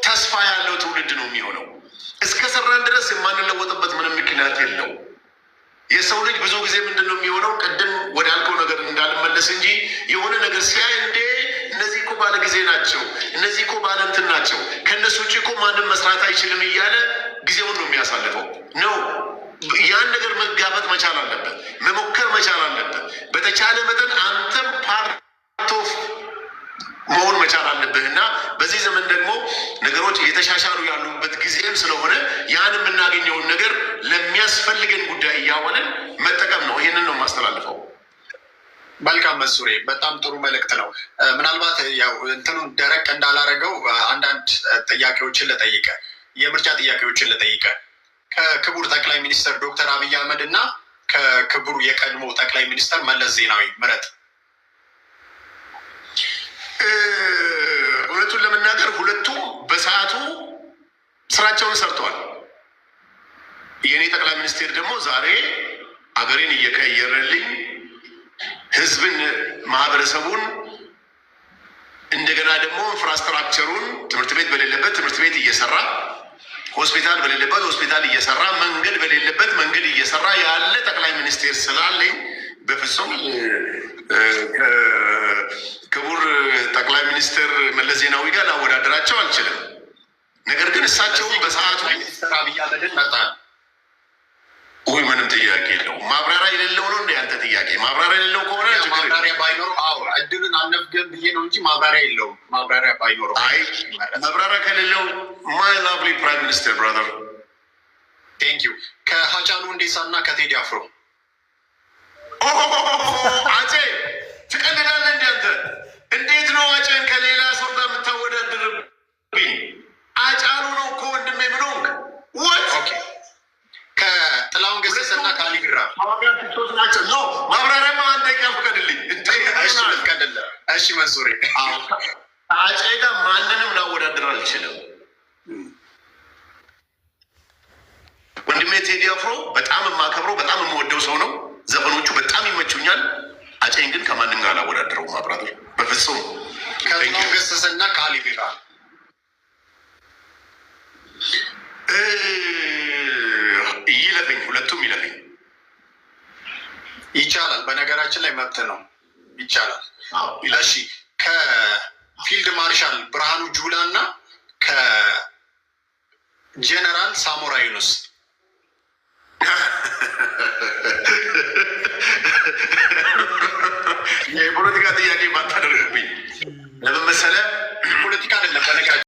ተስፋ ያለው ትውልድ ነው የሚሆነው። እስከ ሰራን ድረስ የማንለወጥበት ምንም ምክንያት የለው። የሰው ልጅ ብዙ ጊዜ ምንድን ነው የሚሆነው? ቅድም ወደ ያልከው ነገር እንዳልመለስ እንጂ የሆነ ነገር ሲያይ እንዴ እነዚህ እኮ ባለ ጊዜ ናቸው፣ እነዚህ እኮ ባለ እንትን ናቸው፣ ከእነሱ ውጭ እኮ ማንም መስራት አይችልም እያለ ጊዜውን ነው የሚያሳልፈው ነው። ያን ነገር መጋፈጥ መቻል አለበት፣ መሞከር መቻል አለበት። በተቻለ መጠን አንተም ፓርት ኦፍ መሆን መቻል አለብህ እና በዚህ ዘመን ደግሞ ነገሮች እየተሻሻሉ ያሉበት ጊዜም ስለሆነ ያን የምናገኘውን ነገር ለሚያስፈልገን ጉዳይ እያወለን መጠቀም ነው። ይህንን ነው የማስተላልፈው። መልካም መንሱሬ፣ በጣም ጥሩ መልእክት ነው። ምናልባት ያው እንትኑን ደረቅ እንዳላረገው አንዳንድ ጥያቄዎችን ልጠይቀ፣ የምርጫ ጥያቄዎችን ልጠይቀ ከክቡር ጠቅላይ ሚኒስትር ዶክተር አብይ አህመድ እና ከክቡር የቀድሞ ጠቅላይ ሚኒስትር መለስ ዜናዊ ምረጥ። እውነቱን ለመናገር ሁለቱም በሰዓቱ ስራቸውን ሰርተዋል። የእኔ ጠቅላይ ሚኒስቴር ደግሞ ዛሬ አገሬን እየቀየረልኝ ህዝብን፣ ማህበረሰቡን እንደገና ደግሞ ኢንፍራስትራክቸሩን ትምህርት ቤት በሌለበት ትምህርት ቤት እየሰራ ሆስፒታል በሌለበት ሆስፒታል እየሰራ መንገድ በሌለበት መንገድ እየሰራ ያለ ጠቅላይ ሚኒስቴር ስላለኝ በፍጹም ክቡር ጠቅላይ ሚኒስትር መለስ ዜናዊ ጋር ላወዳደራቸው አልችልም። ነገር ግን እሳቸውን በሰዓቱ ሚኒስትር አብይ አህመድን መርጣል ወይ? ምንም ጥያቄ የለው። ማብራሪያ የሌለው ነው እንደ አንተ ጥያቄ። ማብራሪያ የሌለው ከሆነ ማብራሪያ ባይኖር እድሉን አልነፍገም ብዬ ነው እንጂ ማብራሪያ የለውም። ማብራሪያ ባይኖረው ማብራሪያ ከሌለው ማይ ላቭሊ ፕራይም ሚኒስትር ብራዘር ቴንክ ዩ። ከሀጫሉ ሁንዴሳ እና ከቴዲ አፍሮ አፄ ትቀልዳለህ እንደ አንተ። እንዴት ነው አፄን ከሌላ ሰው ጋር የምታወዳድርብኝ? አጫሉ ነው እኮ ወንድሜ። ምን ሆንክ? ወት ከጥላሁን ገሰሰ እና ከአሊ ቢራ ናቸው። ኖ ማብራሪያማ አንድ ደቂቃ ፍቀድልኝ። እሺ መንሱሬ፣ አፄ ጋር ማንንም ላወዳድር አልችልም። ወንድሜ ቴዲ አፍሮ በጣም የማከብረው በጣም የምወደው ሰው ነው። ዘፈኖቹ በጣም ይመቹኛል። አፄን ግን ከማንም ጋር አላወዳድረው ማብራቱ በፍጹም። ከጥላሁን ገሰሰ እና ከአሊ ቢራ ይለፈኝ፣ ሁለቱም ይለፈኝ። ይቻላል። በነገራችን ላይ መብት ነው፣ ይቻላል። እሺ፣ ከፊልድ ማርሻል ብርሃኑ ጁላ እና ከጀነራል ሳሞራ ዩኑስ የፖለቲካ ጥያቄ ባታደርግብኝ ለምን መሰለህ? ፖለቲካ አይደለም በነገራችን